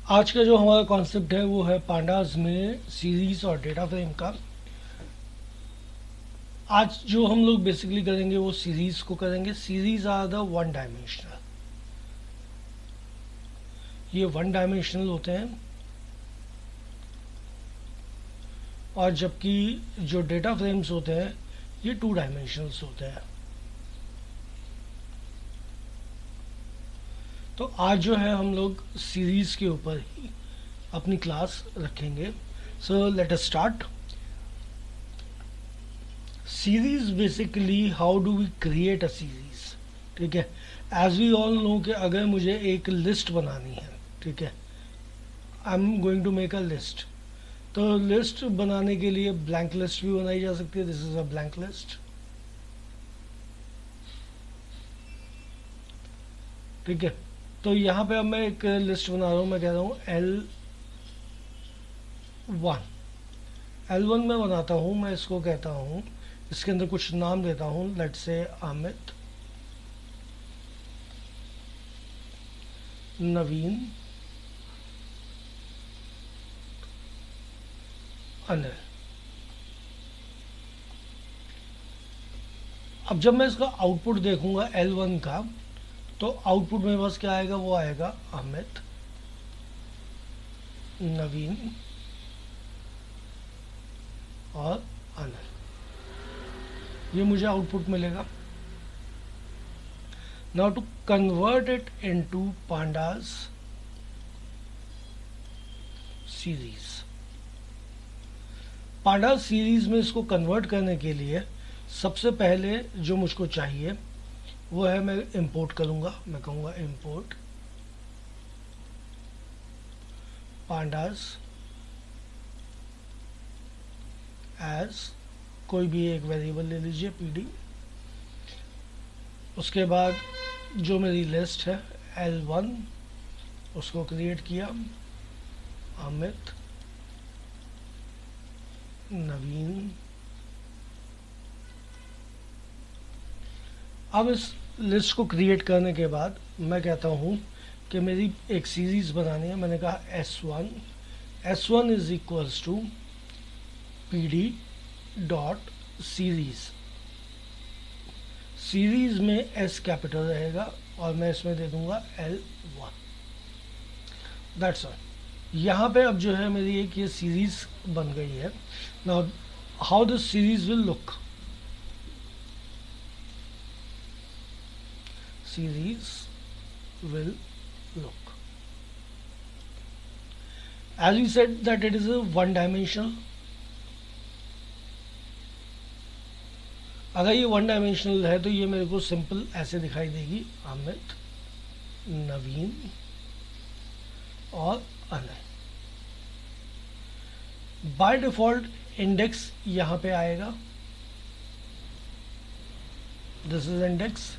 आज का जो हमारा कॉन्सेप्ट है वो है पांडास में सीरीज और डेटा फ्रेम का। आज जो हम लोग बेसिकली करेंगे वो सीरीज को करेंगे। Series are the one dimensional, ये वन डायमेंशनल होते हैं, और जबकि जो डेटा फ्रेम्स होते हैं ये टू डायमेंशनल्स होते हैं। तो आज जो है हम लोग सीरीज के ऊपर ही अपनी क्लास रखेंगे। So let us start. Series basically how do we create a series. ठीक है, एज वी ऑल नो कि अगर मुझे एक लिस्ट बनानी है, ठीक है, I am going to make a list, तो लिस्ट बनाने के लिए ब्लैंक लिस्ट भी बनाई जा सकती है। This is a blank list. ठीक है, तो यहाँ पे अब मैं एक लिस्ट बना रहा हूँ। मैं कह रहा हूँ L1 में बनाता हूँ। मैं इसको कहता हूँ, इसके अंदर कुछ नाम देता हूँ। Let's say Amit, Naveen, Anil. अब जब मैं इसका आउटपुट देखूंगा L1 का, तो आउटपुट मेरे पास क्या आएगा? वो आएगा अमित, नवीन और अनिल। ये मुझे आउटपुट मिलेगा। Now to convert it into pandas series. Pandas series में इसको कन्वर्ट करने के लिए सबसे पहले जो मुझको चाहिए वो है, मैं इंपोर्ट करूंगा। मैं कहूँगा इंपोर्ट पांडास एज कोई भी एक वेरिएबल ले लीजिए, पीडी। उसके बाद जो मेरी लिस्ट है L1, उसको क्रिएट किया, अमित, नवीन। अब इस लिस्ट को क्रिएट करने के बाद मैं कहता हूँ कि मेरी एक सीरीज बनानी है। मैंने कहा S1 is equals to PD dot series. Series में S कैपिटल रहेगा और मैं इसमें दे दूंगा L1। That's all. यहाँ पे अब जो है मेरी एक ये सीरीज बन गई है। Now how this series will look. Series will look as we said that it is a one dimensional। अगर ये वन डायमेंशनल है तो ये मेरे को सिंपल ऐसे दिखाई देगी, अमित, नवीन और अनिल। बाय डिफॉल्ट इंडेक्स यहाँ पे आएगा। This is index.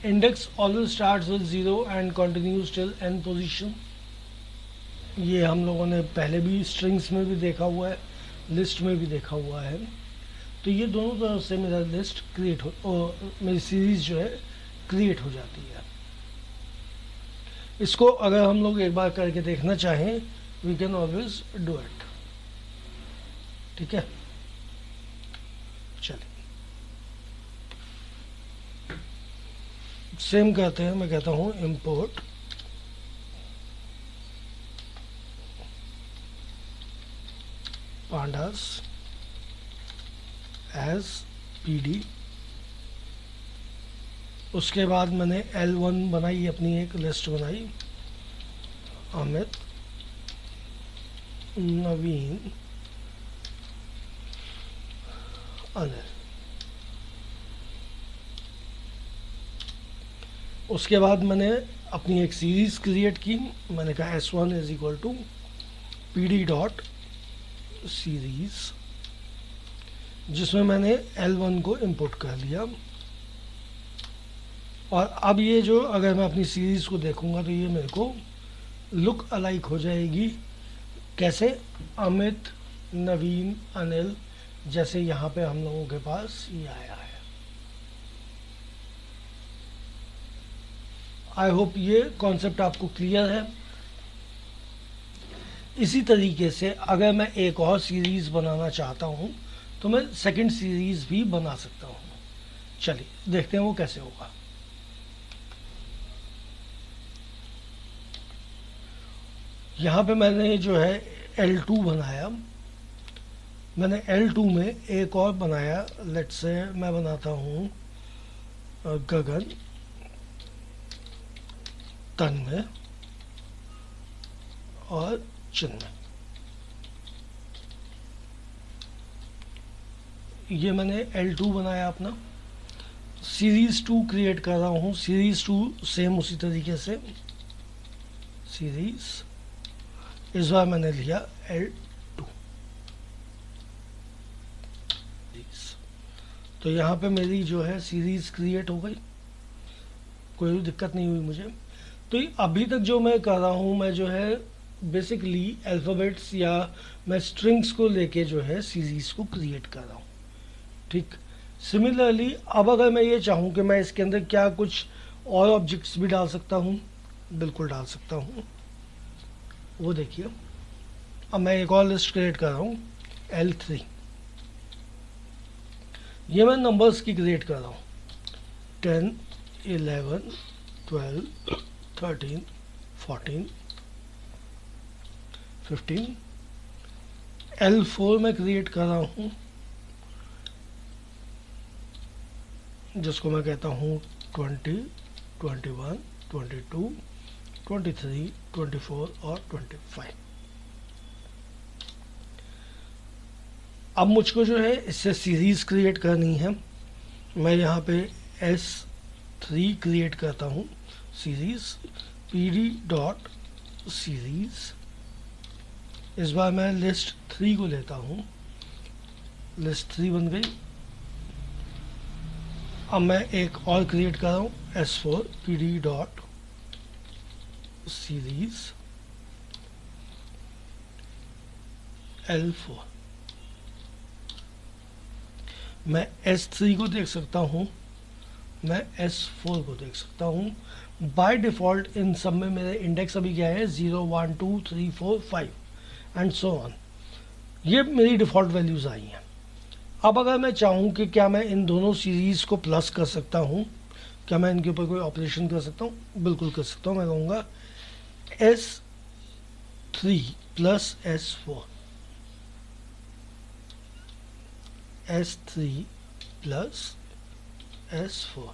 Index always starts with 0 and continues till n position. ये हम लोगों ने पहले भी स्ट्रिंग्स में भी देखा हुआ है, लिस्ट में भी देखा हुआ है। तो ये दोनों तरफ से मेरा लिस्ट क्रिएट हो, मेरी सीरीज जो है क्रिएट हो जाती है। इसको अगर हम लोग एक बार करके देखना चाहें, we can always do it. ठीक है, चलिए सेम करते हैं। मैं कहता हूँ इंपोर्ट पांडास एज PD। उसके बाद मैंने L1 बनाई, अपनी एक लिस्ट बनाई, अमित, नवीन, अनिल। उसके बाद मैंने अपनी एक सीरीज क्रिएट की। मैंने कहा S1 is equal to PD dot series, जिसमें मैंने L1 को इंपोर्ट कर लिया। और अब ये जो, अगर मैं अपनी सीरीज को देखूंगा तो ये मेरे को लुक अलाइक हो जाएगी। कैसे? अमित, नवीन, अनिल, जैसे यहाँ पे हम लोगों के पास ये आया है। आई होप ये कॉन्सेप्ट आपको क्लियर है। इसी तरीके से अगर मैं एक और सीरीज़ बनाना चाहता हूँ तो मैं सेकंड सीरीज़ भी बना सकता हूँ। चलिए देखते हैं वो कैसे होगा। यहाँ पे मैंने जो है L2 बनाया। मैंने L2 में एक और बनाया, लेट्स से मैं बनाता हूँ गगन तन में और चिन्ह में। ये मैंने L2 बनाया अपना। सीरीज़ 2 क्रिएट कर रहा हूँ। सीरीज़ 2 सेम उसी तरीके से सीरीज़, इस बार मैंने लिया L2। तो यहाँ पे मेरी जो है सीरीज़ क्रिएट हो गई, कोई भी दिक्कत नहीं हुई मुझे। तो अभी तक जो मैं कर रहा हूँ, मैं जो है बेसिकली अल्फ़ाबेट्स या मैं स्ट्रिंग्स को लेके जो है सीरीज़ को क्रिएट कर रहा हूँ। ठीक, सिमिलरली अब अगर मैं ये चाहूँ कि मैं इसके अंदर क्या कुछ और ऑब्जेक्ट्स भी डाल सकता हूँ, बिल्कुल डाल सकता हूँ। वो देखिए, अब मैं एक और लिस्ट क्रिएट कर रहा हूँ L3। ये मैं नंबर्स की क्रिएट कर रहा हूँ 10, 11, 12, 13, 14, 15। L4 में क्रिएट कर रहा हूँ जिसको मैं कहता हूँ 20, 21, 22, 23, 24 और 25। अब मुझको जो है इससे सीरीज़ क्रिएट करनी है। मैं यहाँ पे S3 क्रिएट करता हूँ, सीरीज़ pd डॉट सीरीज़। इस बार मैं लिस्ट 3 को लेता हूँ, लिस्ट 3 बन गई। अब मैं एक और क्रिएट कर रहा हूँ S4 pd dot series L4। मैं S3 को देख सकता हूँ, मैं S4 को देख सकता हूँ। बाय डिफ़ॉल्ट इन सब में मेरे इंडेक्स अभी क्या है 0, 1, 2, 3, 4, 5 एंड सो ऑन। ये मेरी डिफ़ॉल्ट वैल्यूज़ आई हैं। अब अगर मैं चाहूँ कि क्या मैं इन दोनों सीरीज़ को प्लस कर सकता हूँ, क्या मैं इनके ऊपर कोई ऑपरेशन कर सकता हूँ? बिल्कुल कर सकता हूँ। मैं कहूँगा S3 plus S4, S3 plus S4।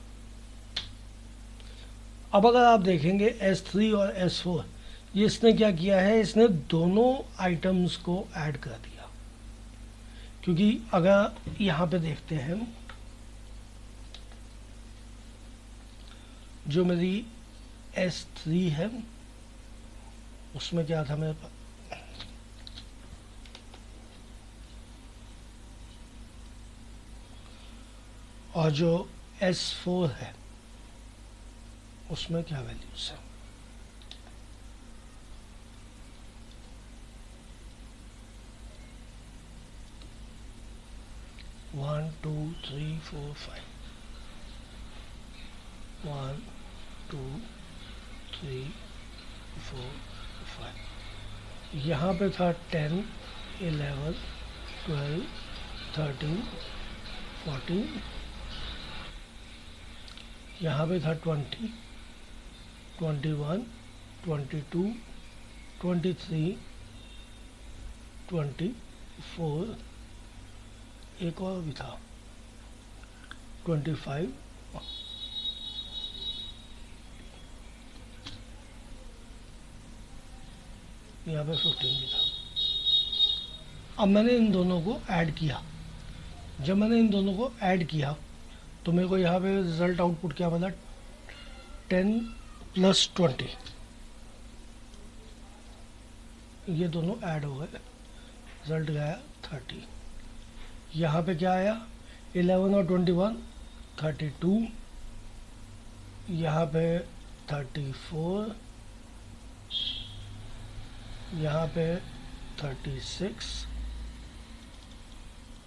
अब अगर आप देखेंगे S3 और S4, ये इसने क्या किया है, इसने दोनों आइटम्स को ऐड कर दिया। क्योंकि अगर यहाँ पे देखते हैं, जो मेरी S3 है उसमें क्या था मेरे पास, और जो S4 है उसमें क्या वैल्यूज है। One two three four five, 1 2 3 4 5। यहाँ पे था 10, 11, 12, 13, 14। यहाँ पे था 20, 21, 22, 23, 24, एक और भी था 25, यहाँ पे 15 भी था। अब मैंने इन दोनों को ऐड किया। जब मैंने इन दोनों को ऐड किया तो मेरे को यहाँ पे रिजल्ट आउटपुट क्या मिला, 10 प्लस 20। ये दोनों ऐड हो गए, रिजल्ट गया 30। यहाँ पे क्या आया, 11 और 21, 32। यहाँ पे 34, यहाँ पे 36,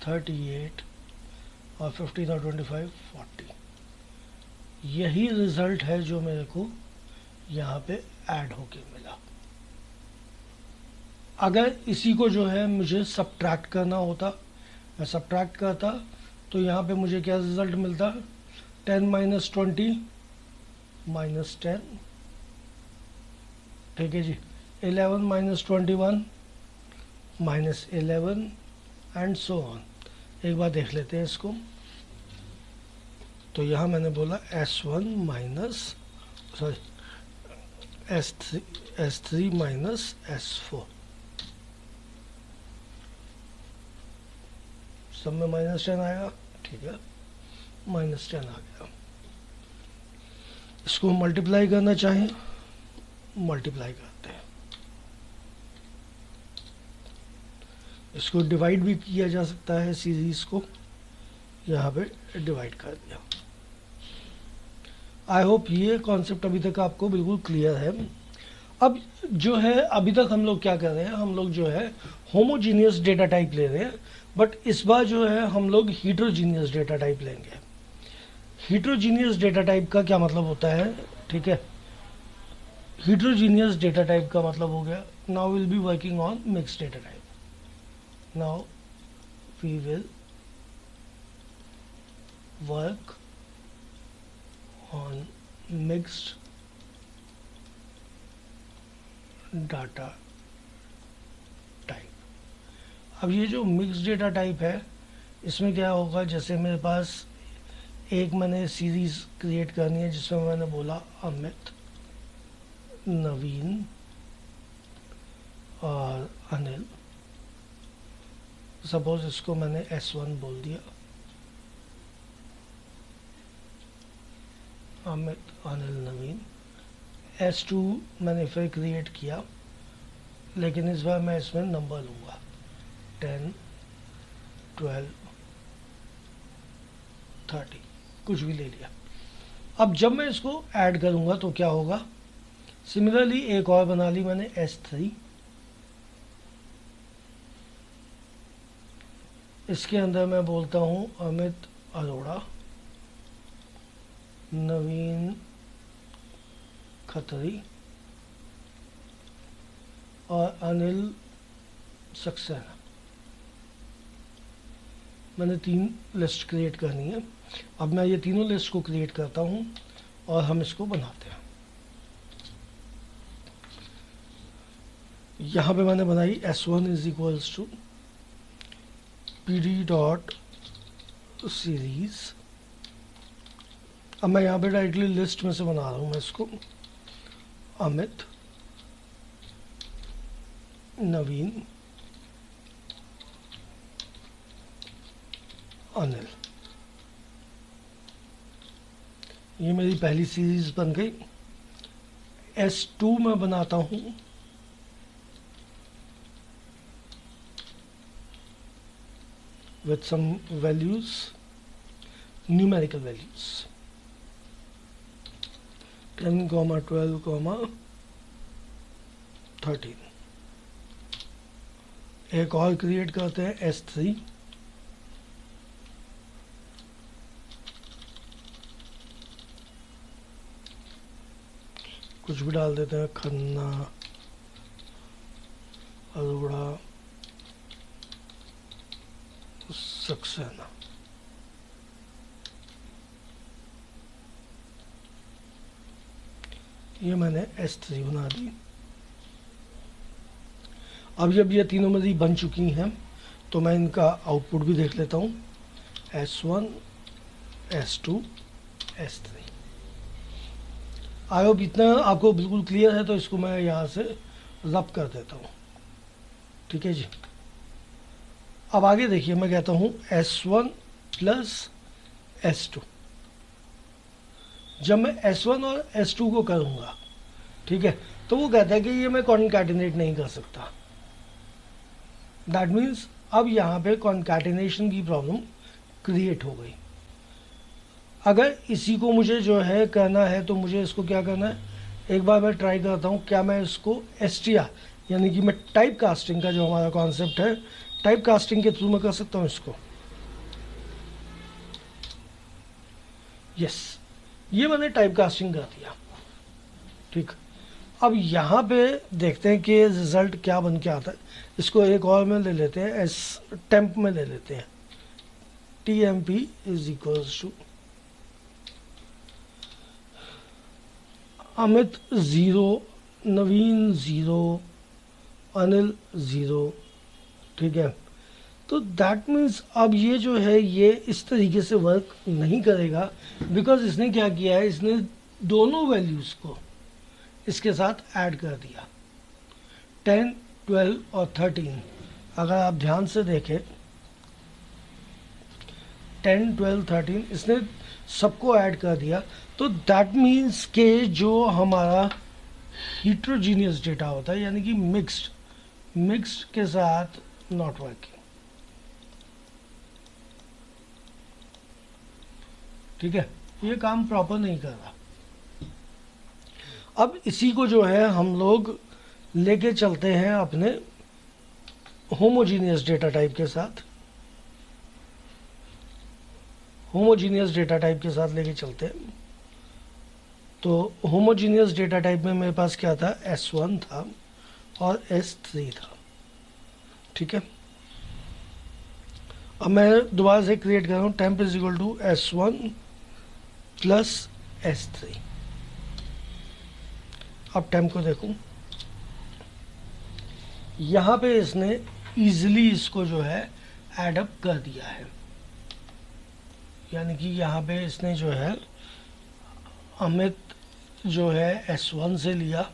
38 और 15 और 25, 40। यही रिज़ल्ट है जो मेरे को यहाँ पे ऐड होके मिला। अगर इसी को जो है मुझे सब्ट्रैक्ट करना होता, मैं सब्ट्रैक्ट करता, तो यहाँ पे मुझे क्या रिजल्ट मिलता, 10 माइनस 20 माइनस 10, ठीक है जी, 11 minus 21 minus 11 and so on. एक बार देख लेते हैं इसको। तो यहाँ मैंने बोला S1 minus sorry S3 minus S4, सब में माइनस 10 आएगा, ठीक है, माइनस 10 आ गया। इसको मल्टीप्लाई करना चाहें, मल्टीप्लाई करते हैं। इसको डिवाइड भी किया जा सकता है, सीरीज को यहाँ पे डिवाइड कर दिया। आई होप ये कॉन्सेप्ट अभी तक आपको बिल्कुल क्लियर है। अब जो है अभी तक हम लोग क्या कर रहे हैं, हम लोग जो है होमोजीनियस डेटा टाइप ले रहे हैं, बट इस बार जो है हम लोग हीट्रोजीनियस डेटा टाइप लेंगे। हीट्रोजीनियस डेटा टाइप का क्या मतलब होता है, ठीक है, हीट्रोजीनियस डेटा टाइप का मतलब हो गया, now will be working on mix data type. Now we will work on mixed data type। अब ये जो मिक्स्ड डेटा टाइप है, इसमें क्या होगा, जैसे मेरे पास एक मैंने सीरीज क्रिएट करनी है जिसमें मैंने बोला अमित, नवीन और अनिल। सपोज इसको मैंने S1 बोल दिया, अमित, अनिल, नवीन। S2 मैंने फिर क्रिएट किया, लेकिन इस बार मैं इसमें नंबर लूँगा, 10, 12, 30, कुछ भी ले लिया। अब जब मैं इसको ऐड करूँगा तो क्या होगा, सिमिलरली एक और बना ली मैंने S3, इसके अंदर मैं बोलता हूँ अमित अरोड़ा, नवीन खत्री और अनिल सक्सेना। मैंने 3 लिस्ट क्रिएट करनी है। अब मैं ये तीनों लिस्ट को क्रिएट करता हूँ और हम इसको बनाते हैं। यहाँ पे मैंने बनाई S1 is equals to PD dot series. अब मैं यहाँ पे डायरेक्टली लिस्ट में से बना रहा हूँ मैं इसको, अमित, नवीन, अनिल। ये मेरी पहली सीरीज बन गई। S2 में बनाता हूँ with some values, numerical values, 10, 12, 13। एक और क्रिएट करते हैं S3, कुछ भी डाल देते हैं, खन्ना, अरोड़ा, सक्सेना। ये मैंने S3 बना दी। अब जब ये तीनों मेरी बन चुकी हैं तो मैं इनका आउटपुट भी देख लेता हूँ, S1, S2, S3। I hope इतना आपको बिल्कुल क्लियर है, तो इसको मैं यहाँ से रब कर देता हूँ, ठीक है जी। अब आगे देखिए, मैं कहता हूँ S1 प्लस S2। जब मैं S1 और S2 को करूँगा, ठीक है, तो वो कहता है कि ये मैं कॉन्कैटिनेट नहीं कर सकता। दैट मीन्स अब यहाँ पे कॉन्कैटिनेशन की प्रॉब्लम क्रिएट हो गई। अगर इसी को मुझे जो है करना है तो मुझे इसको क्या करना है, एक बार मैं ट्राई करता हूँ, क्या मैं इसको STR यानी कि मैं टाइप कास्टिंग का जो हमारा कॉन्सेप्ट है, टाइप कास्टिंग के थ्रू मैं कर सकता हूँ इसको। यस, ये मैंने टाइप कास्टिंग कर दिया। ठीक। अब यहाँ पे देखते हैं कि रिजल्ट क्या बन के आता है। इसको एक और में ले लेते हैं, एस टेम्प में ले लेते हैं। T M P is equals to Amit 0, Naveen 0, Anil 0। ठीक है, तो दैट मीन्स अब ये जो है ये इस तरीके से वर्क नहीं करेगा, बिकॉज इसने क्या किया है, इसने दोनों वैल्यूज़ को इसके साथ ऐड कर दिया, 10, 12 और 13। अगर आप ध्यान से देखें 10, 12, 13 इसने सबको ऐड कर दिया। तो दैट मीन्स के जो हमारा हीट्रोजीनियस डेटा होता है, यानी कि मिक्स्ड के साथ नॉट वर्किंग। ठीक है, ये काम प्रॉपर नहीं कर रहा। अब इसी को जो है हम लोग लेके चलते हैं अपने होमोजीनियस डेटा टाइप के साथ, होमोजीनियस डेटा टाइप के साथ लेके चलते हैं। तो होमोजीनियस डेटा टाइप में मेरे पास क्या था, S1 था और S3 था। ठीक है, अब मैं दोबारा से क्रिएट कर रहा हूँ, temp is equal to S1 plus S3। अब टेम्प को देखूं, यहाँ पे इसने इजीली इसको जो है एडअप कर दिया है, यानी कि यहाँ पे इसने जो है अमित जो है S1 से लिया,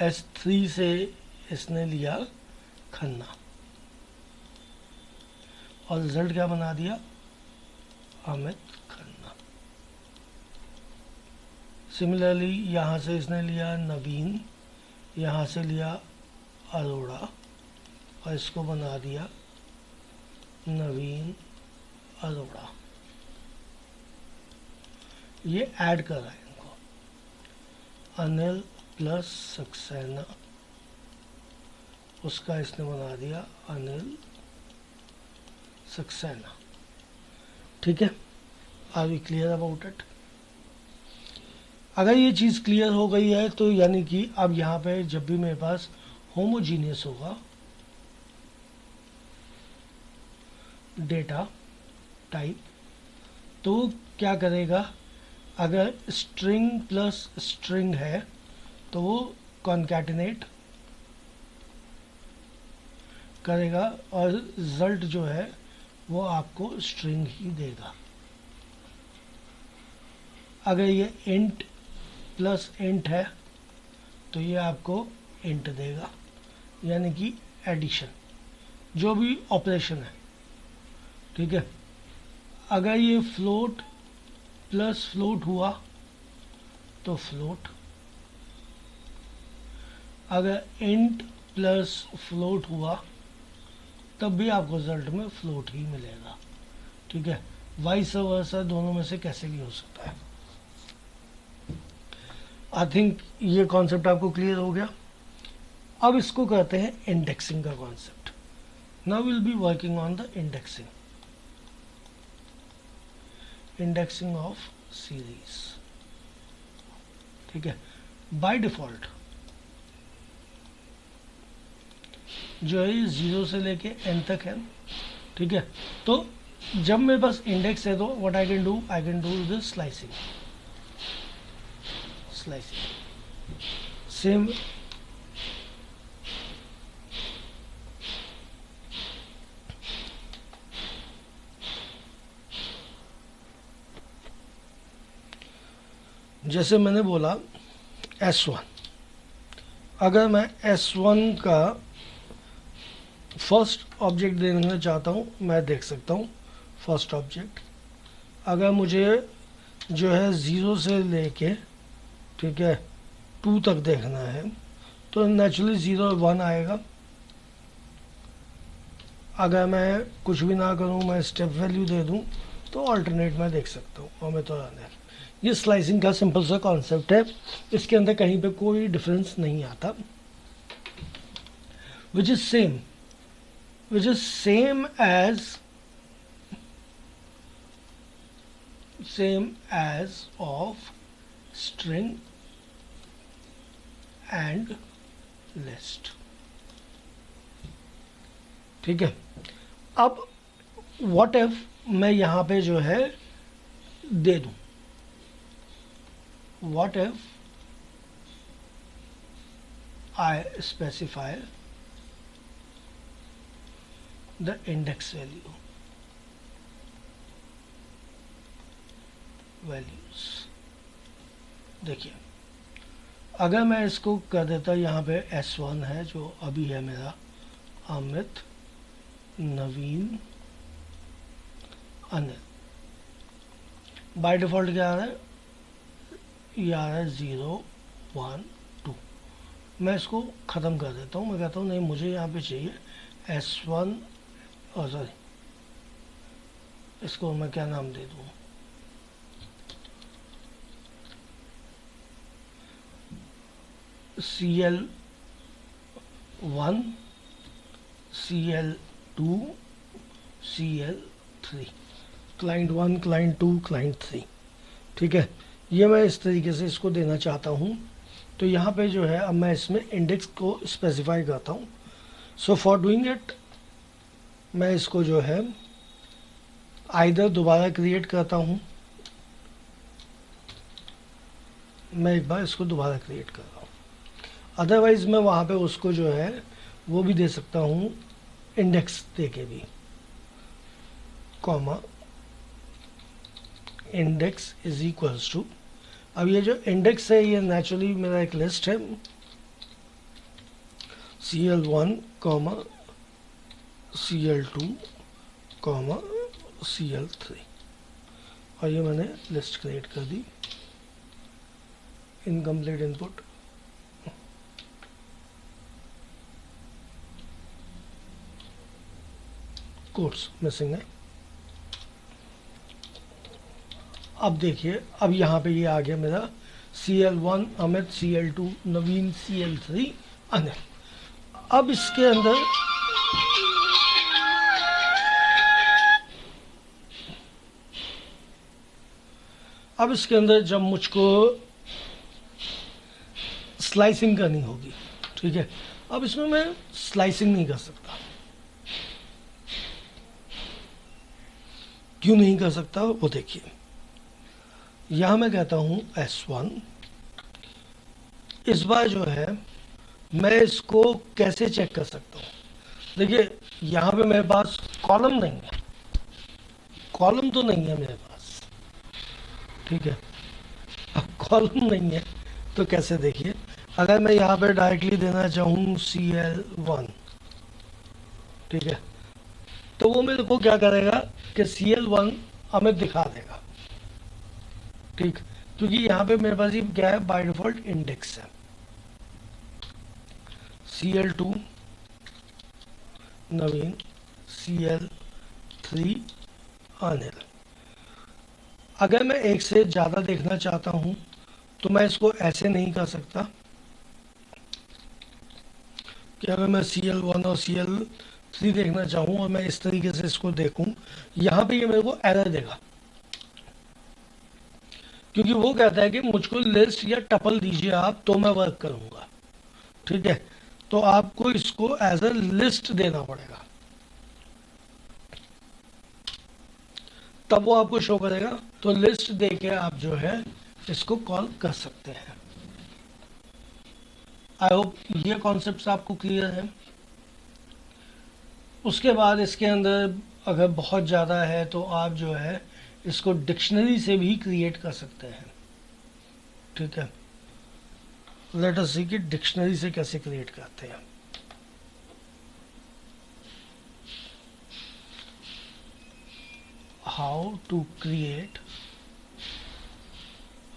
S3 से इसने लिया खन्ना, और रिजल्ट क्या बना दिया, अमित खन्ना। सिमिलरली यहाँ से इसने लिया नवीन, यहाँ से लिया अरोड़ा, और इसको बना दिया नवीन अरोड़ा। ये ऐड कर रहा है इनको, अनिल प्लस सक्सेना, उसका इसने बना दिया अनिल सक्सेना। ठीक है, are we clear about it? अगर ये चीज़ क्लियर हो गई है तो यानी कि अब यहाँ पे जब भी मेरे पास होमोजीनियस होगा डेटा टाइप, तो क्या करेगा, अगर स्ट्रिंग प्लस स्ट्रिंग है तो वो कॉन्कैटिनेट करेगा और रिजल्ट जो है वो आपको स्ट्रिंग ही देगा। अगर ये इंट प्लस इंट है तो ये आपको इंट देगा, यानी कि एडिशन, जो भी ऑपरेशन है। ठीक है, अगर ये फ्लोट प्लस फ्लोट हुआ तो फ्लोट, अगर इंट प्लस फ्लोट हुआ तब भी आपको रिजल्ट में फ्लोट ही मिलेगा। ठीक है, वाइस वर्सा दोनों में से कैसे भी हो सकता है। आई थिंक ये कॉन्सेप्ट आपको क्लियर हो गया। अब इसको कहते हैं इंडेक्सिंग का concept. Now will be working on the indexing of series. ठीक है, बाय डिफॉल्ट जो है 0 से लेके n तक है। ठीक है, तो जब मेरे पास इंडेक्स है तो what I can do this slicing same. जैसे मैंने बोला S1, अगर मैं S1 का फर्स्ट ऑब्जेक्ट देखना चाहता हूँ, मैं देख सकता हूँ फर्स्ट ऑब्जेक्ट। अगर मुझे जो है 0 से लेके, ठीक है, 2 तक देखना है तो नेचुरली 0 और 1 आएगा। अगर मैं कुछ भी ना करूँ, मैं स्टेप वैल्यू दे दूँ तो अल्टरनेट में देख सकता हूँ, और मैं तो ये स्लाइसिंग का सिंपल सा कॉन्सेप्ट है, इसके अंदर कहीं पे कोई डिफरेंस नहीं आता, which is same as of string and list. ठीक है, अब व्हाट इफ मैं यहाँ पे जो है दे दूं, what if I specify the index values. देखिए, अगर मैं इसको कर देता, यहाँ पे S1 है जो अभी है मेरा, अमित, नवीन, अनिल। बाय डिफ़ॉल्ट क्या आ रहा है, ये आ रहा है 0 1 2। मैं इसको ख़त्म कर देता हूँ, मैं कहता हूँ नहीं, मुझे यहाँ पे चाहिए S1, और सॉरी, इसको मैं क्या नाम दे दूँ, CL1, CL2, CL3, client 1, client 2, client 3। ठीक है, ये मैं इस तरीके से इसको देना चाहता हूँ। तो यहाँ पे जो है अब मैं इसमें इंडेक्स को स्पेसिफाई करता हूँ। सो फॉर डूइंग इट मैं इसको जो है आइदर दोबारा क्रिएट करता हूँ, मैं एक बार इसको दोबारा क्रिएट कर रहा हूँ, अदरवाइज मैं वहाँ पे उसको जो है वो भी दे सकता हूँ इंडेक्स दे के भी, comma index is equals to, अब ये जो इंडेक्स है ये नेचुरली मेरा एक लिस्ट है, CL1, CL2, CL3, और ये मैंने लिस्ट क्रिएट कर दी। इनकम्प्लीट इनपुट, कोट्स मिसिंग है। अब देखिए, अब यहाँ पे ये आ गया मेरा CL1 अमित, CL2 नवीन, CL3 अनिल। अब इसके अंदर जब मुझको स्लाइसिंग करनी होगी, ठीक है, अब इसमें मैं स्लाइसिंग नहीं कर सकता। क्यों नहीं कर सकता वो देखिए, यहां मैं कहता हूं S1, इस बार जो है मैं इसको कैसे चेक कर सकता हूं। देखिए, यहां पे मेरे पास कॉलम नहीं है, कॉलम तो नहीं है मेरे पास, ठीक है, अब कॉलम नहीं है तो कैसे, देखिए अगर मैं यहाँ पे डायरेक्टली देना चाहूँ CL1, ठीक है, तो वो मेरे को क्या करेगा कि CL1 हमें दिखा देगा, ठीक, क्योंकि यहाँ पे मेरे पास ये क्या है, बाय डिफॉल्ट इंडेक्स है। CL2 नवीन, CL3 अनिल। अगर मैं एक से ज़्यादा देखना चाहता हूँ तो मैं इसको ऐसे नहीं कर सकता कि अगर मैं CL1 और CL3 देखना चाहूँ और मैं इस तरीके से इसको देखूँ, यहाँ पे ये मेरे को एरर देगा, क्योंकि वो कहता है कि मुझको लिस्ट या टपल दीजिए आप तो मैं वर्क करूँगा, ठीक है, तो आपको इसको एज अ लिस्ट देना पड़ेगा, तब वो आपको शो करेगा। तो लिस्ट देके आप जो है इसको कॉल कर सकते हैं। आई होप ये कॉन्सेप्ट आपको क्लियर है। उसके बाद इसके अंदर अगर बहुत ज़्यादा है तो आप जो है इसको डिक्शनरी से भी क्रिएट कर सकते हैं, ठीक है। लेट अस सी कि डिक्शनरी से कैसे क्रिएट करते हैं। How to create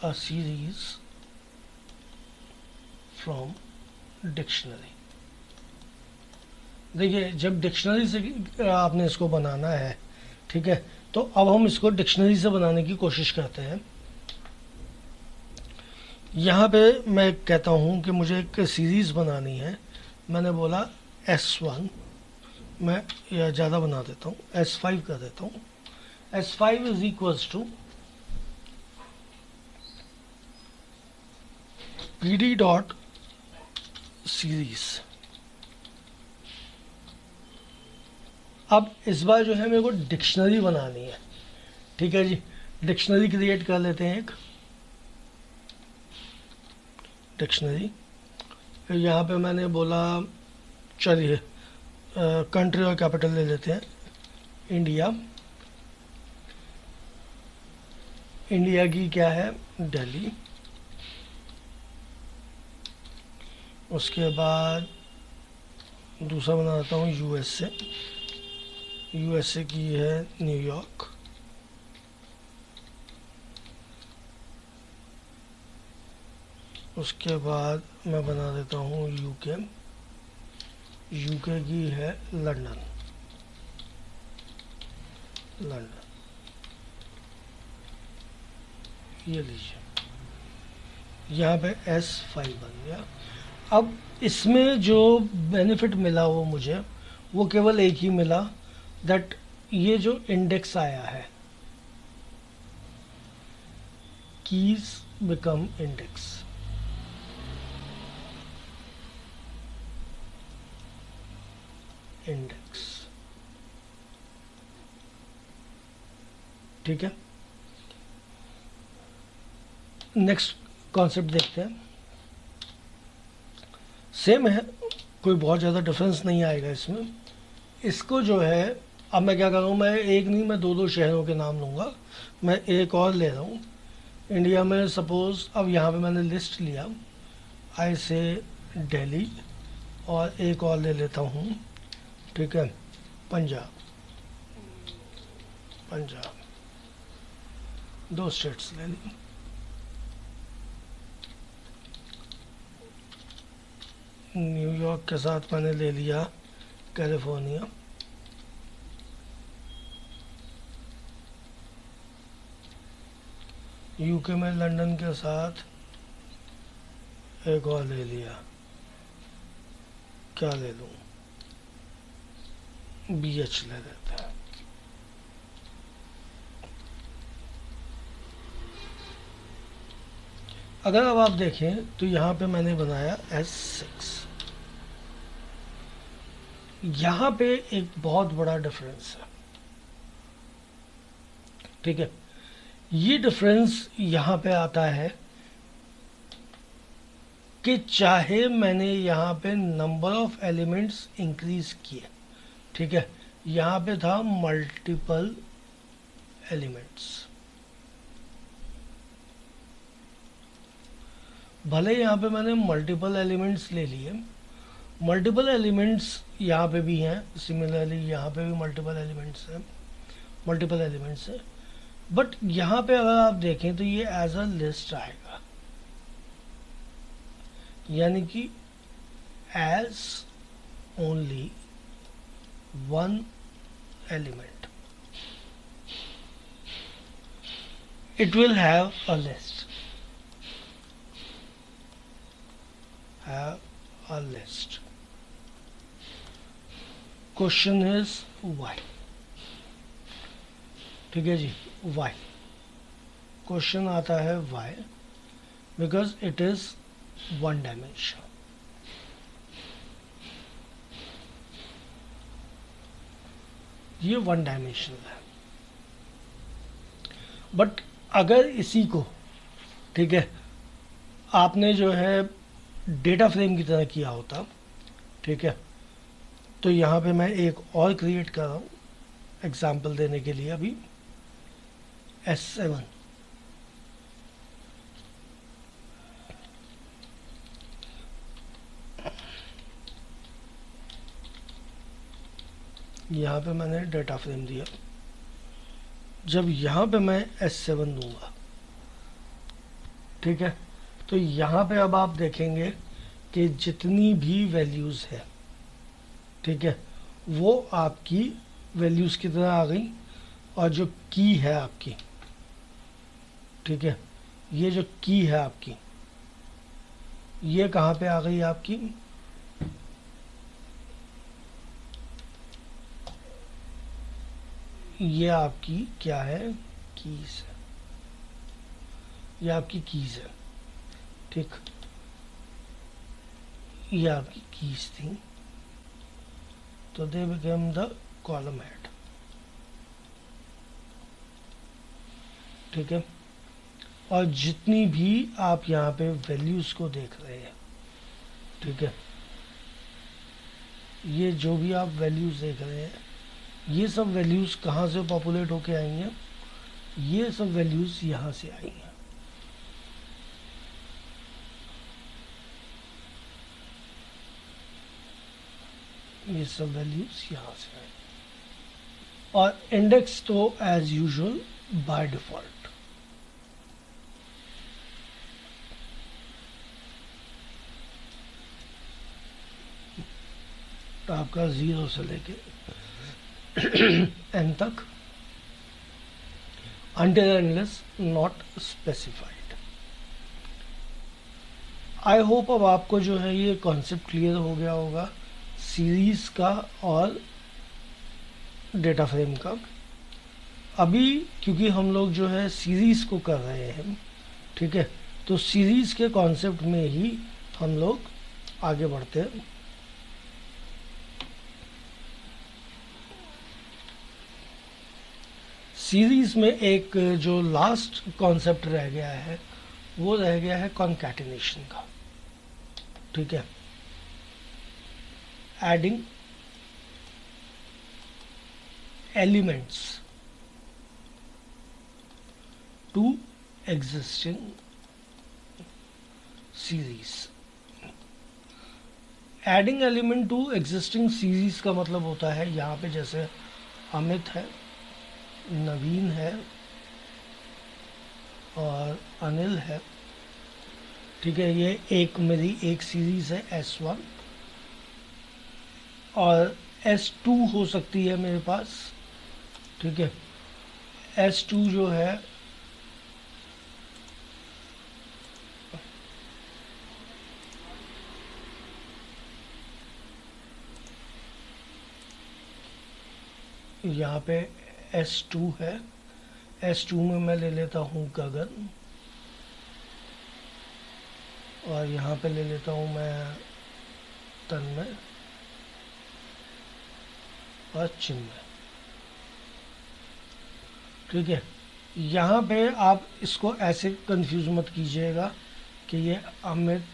a series from dictionary. देखिए, जब डिक्शनरी से आपने इसको बनाना है, ठीक है, तो अब हम इसको डिक्शनरी से बनाने की कोशिश करते हैं। यहाँ पे मैं कहता हूँ कि मुझे एक सीरीज़ बनानी है, मैंने बोला S1, मैं या ज़्यादा बना देता हूँ, S5 कर देता हूँ। S5 is equals to pd dot series. अब इस बार जो है मेरे को डिक्शनरी बनानी है, ठीक है जी। डिक्शनरी क्रिएट कर लेते हैं एक डिक्शनरी। फिर यहाँ पे मैंने बोला चलिए कंट्री और कैपिटल ले लेते हैं, इंडिया। इंडिया की क्या है, दिल्ली। उसके बाद दूसरा बना देता हूँ यूएसए। यूएसए की है न्यूयॉर्क। उसके बाद मैं बना देता हूँ यूके। यूके की है लंदन। लंदन, ये लीजिए, यहाँ पे S5 बन गया। अब इसमें जो बेनिफिट मिला वो मुझे, वो केवल एक ही मिला, दैट ये जो इंडेक्स आया है, कीज बिकम इंडेक्स। इंडेक्स, ठीक है। नेक्स्ट कॉन्सेप्ट देखते हैं। सेम है, कोई बहुत ज़्यादा डिफरेंस नहीं आएगा इसमें। इसको जो है, अब मैं क्या कर रहा हूँ, मैं एक नहीं, मैं दो दो शहरों के नाम लूँगा। मैं एक और ले रहा हूँ इंडिया में, सपोज़ अब यहाँ पे मैंने लिस्ट लिया, आई से दिल्ली, और एक और ले लेता हूँ, ठीक है, पंजाब। पंजाब, दो स्टेट्स ले ली। न्यूयॉर्क के साथ मैंने ले लिया कैलिफोर्निया। यूके में लंदन के साथ एक और ले लिया, क्या ले लूँ, BH ले लेते हैं। अगर अब आप देखें तो यहाँ पे मैंने बनाया S6। यहाँ पे एक बहुत बड़ा डिफरेंस है, ठीक है। ये डिफरेंस यहाँ पे आता है कि चाहे मैंने यहाँ पे नंबर ऑफ एलिमेंट्स इंक्रीज किए, ठीक है, यहाँ पे था मल्टीपल एलिमेंट्स। भले यहाँ पे मैंने मल्टीपल एलिमेंट्स ले लिए, मल्टीपल एलिमेंट्स यहाँ पे भी हैं, सिमिलरली यहाँ पे भी मल्टीपल एलिमेंट्स हैं, मल्टीपल एलिमेंट्स हैं, बट यहाँ पे अगर आप देखें तो ये एज अ लिस्ट आएगा, यानी कि as only one element it will have a list, have a list. Question is why, ठीक है जी, why। क्वेश्चन आता है why, because it is one dimension। ये वन डायमेंशनल है, बट अगर इसी को, ठीक है, आपने जो है डेटा फ्रेम की तरह किया होता, ठीक है, तो यहाँ पे मैं एक और क्रिएट कर रहा हूँ एग्जाम्पल देने के लिए। अभी S7, यहाँ पे मैंने डेटा फ्रेम दिया। जब यहाँ पे मैं S7 दूंगा, ठीक है, तो यहाँ पे अब आप देखेंगे कि जितनी भी वैल्यूज़ है, ठीक है, वो आपकी वैल्यूज़ की तरह आ गई, और जो की है आपकी, ठीक है, ये जो की है आपकी, ये कहाँ पे आ गई आपकी, ये आपकी क्या है, कीज है, ये आपकी कीज है, ठीक। ये आपकी कीज थी, तो they became the column head. ठीक है, और जितनी भी आप यहाँ पे वैल्यूज को देख रहे हैं, ठीक है, ये जो भी आप वैल्यूज देख रहे हैं, ये सब वैल्यूज कहाँ से पॉपुलेट होके आई हैं? ये सब वैल्यूज यहाँ से आई हैं। ये सब वैल्यूज यहाँ से आई, और इंडेक्स तो एज यूजुअल बाय डिफॉल्ट। तो आपका 0 से लेके n तक, until unless not specified। I hope अब आपको जो है ये कॉन्सेप्ट क्लियर हो गया होगा सीरीज का और डेटा फ्रेम का। अभी क्योंकि हम लोग जो है सीरीज को कर रहे हैं, ठीक है, तो सीरीज के कॉन्सेप्ट में ही हम लोग आगे बढ़ते हैं। सीरीज में एक जो लास्ट कॉन्सेप्ट रह गया है वो रह गया है कॉन्कैटिनेशन का। ठीक है, adding elements to existing series. Adding element to existing series का मतलब होता है यहाँ पे जैसे अमित है, नवीन है और अनिल है। ठीक है, ये एक मेरी एक सीरीज है S1 और S2 हो सकती है मेरे पास। ठीक है, S2 जो है यहाँ पे S2 है, S2 में मैं ले लेता हूँ गगन और यहाँ पे ले लेता हूँ मैं तन्मय और चिन्मय। ठीक है, यहाँ पे आप इसको ऐसे कंफ्यूज मत कीजिएगा कि ये अमित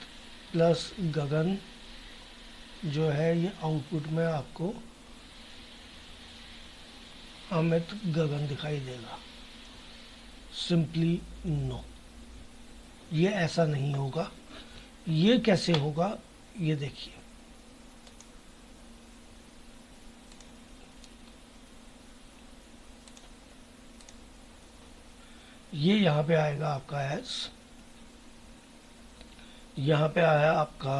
प्लस गगन जो है ये आउटपुट में आपको अमित गगन दिखाई देगा। सिंपली नो, ये ऐसा नहीं होगा। ये कैसे होगा ये देखिए, ये यहाँ पे आएगा आपका एस, यहाँ पे आया आपका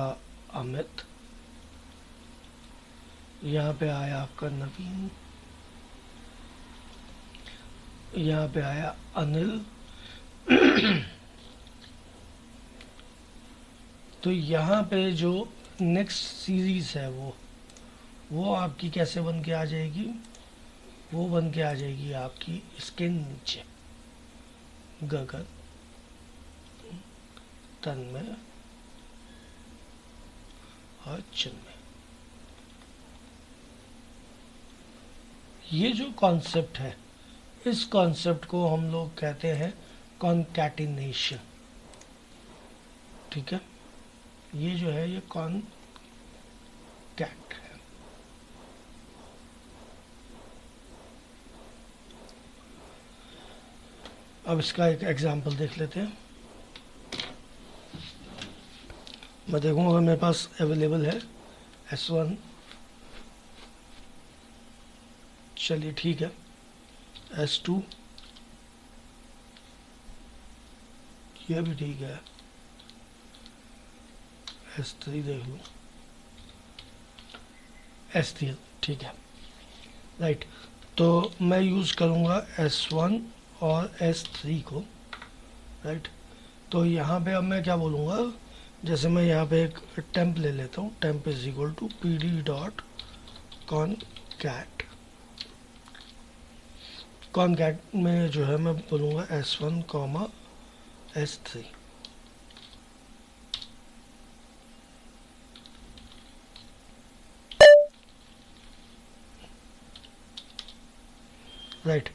अमित, यहाँ पे आया आपका नवीन, यहाँ पे आया अनिल। तो यहाँ पे जो नेक्स्ट सीरीज है वो आपकी कैसे बन के आ जाएगी? वो बन के आ जाएगी आपकी इसके नीचे गगन, तन्मय और चिन्मय। ये जो कॉन्सेप्ट है, इस कॉन्सेप्ट को हम लोग कहते हैं कॉन्कैटिनेशन। ठीक है, ये जो है ये कॉन्कैट है। अब इसका एक एग्जांपल देख लेते हैं। मैं देखूंगा अगर मेरे पास अवेलेबल है S1, चलिए ठीक है, S2 ये भी ठीक है, S3 देख लो, S3 ठीक है, राइट। तो मैं यूज़ करूँगा S1 और S3 को, राइट। तो यहाँ पे अब मैं क्या बोलूँगा, जैसे मैं यहाँ पे एक टेम्प ले लेता हूँ, temp is equal to pd dot concat. Concat में जो है मैं बोलूँगा S1 कॉमा S3। राइट।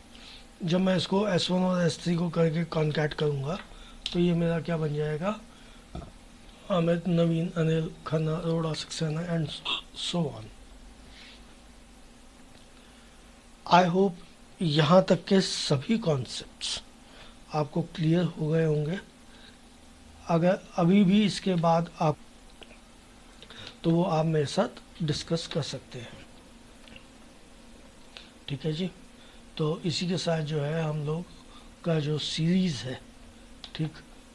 जब मैं इसको S1 और S3 को करके कॉन्कैट करूँगा तो ये मेरा क्या बन जाएगा, Amit, Naveen, Anil, Khanna, Arora, Saxena and so on. I hope यहाँ तक के सभी कॉन्सेप्ट्स आपको क्लियर हो गए होंगे। अगर अभी भी इसके बाद आप, तो वो आप मेरे साथ डिस्कस कर सकते हैं। ठीक है जी। तो इसी के साथ जो है हम लोग का जो सीरीज़ है, ठीक,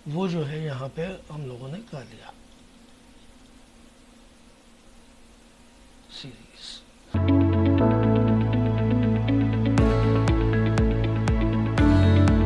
वो जो है यहाँ पे हम लोगों ने कर लिया सीरीज़।